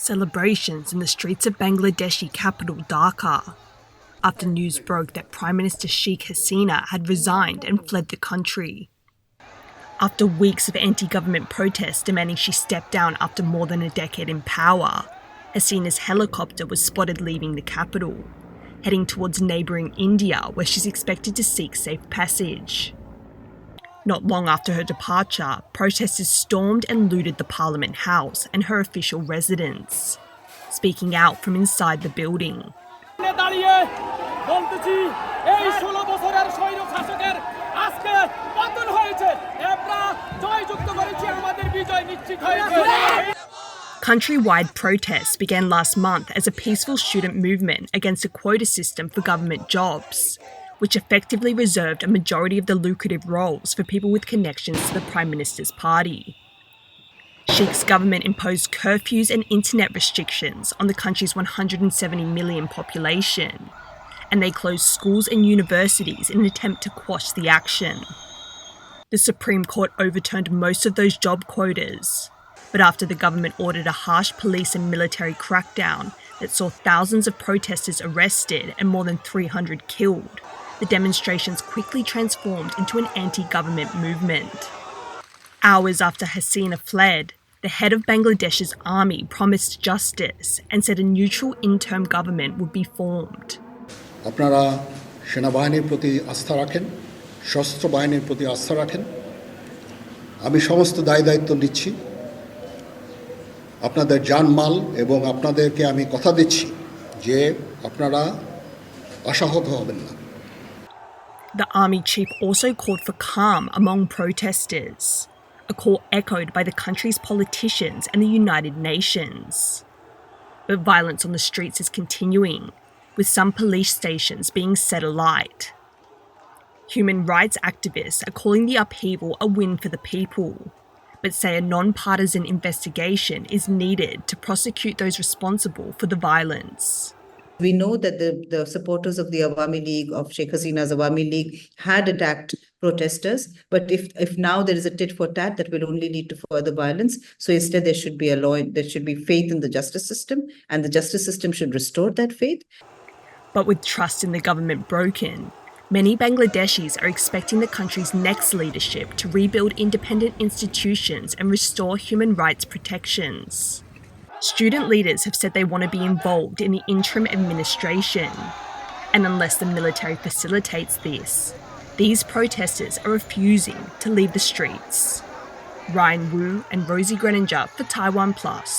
Celebrations in the streets of Bangladeshi capital Dhaka after news broke that Prime Minister Sheikh Hasina had resigned and fled the country. After weeks of anti-government protests demanding she step down after more than a decade in power, Hasina's helicopter was spotted leaving the capital, heading towards neighbouring India where she's expected to seek safe passage. Not long after her departure, protesters stormed and looted the Parliament House and her official residence, speaking out from inside the building. Countrywide protests began last month as a peaceful student movement against a quota system for government jobs, which effectively reserved a majority of the lucrative roles for people with connections to the Prime Minister's party. Sheikh's government imposed curfews and internet restrictions on the country's 170 million population, and they closed schools and universities in an attempt to quash the action. The Supreme Court overturned most of those job quotas, but after the government ordered a harsh police and military crackdown that saw thousands of protesters arrested and more than 300 killed, the demonstrations quickly transformed into an anti-government movement. Hours after Hasina fled, the head of Bangladesh's army promised justice and said a neutral interim government would be formed. আপনারা সেনাবাহিনীর প্রতি আস্থা রাখেন, সশস্ত্র বাহিনীর প্রতি আস্থা রাখেন। আমি সমস্ত দায়িত্ব নিচ্ছি। আপনাদের জানমাল এবং আপনাদেরকে আমি কথা দিচ্ছি যে আপনারা আশাহত হবেন না। The army chief also called for calm among protesters, a call echoed by the country's politicians and the United Nations. But violence on the streets is continuing, with some police stations being set alight. Human rights activists are calling the upheaval a win for the people, but say a non-partisan investigation is needed to prosecute those responsible for the violence. We know that the supporters of the Awami League, of Sheikh Hasina's Awami League, had attacked protesters. But if now there is a tit for tat, that will only lead to further violence. So instead, there should be a law, there should be faith in the justice system, and the justice system should restore that faith. But with trust in the government broken, many Bangladeshis are expecting the country's next leadership to rebuild independent institutions and restore human rights protections. Student leaders have said they want to be involved in the interim administration, and unless the military facilitates this, these protesters are refusing to leave the streets. Ryan Wu and Rosie Grenenger for TaiwanPlus.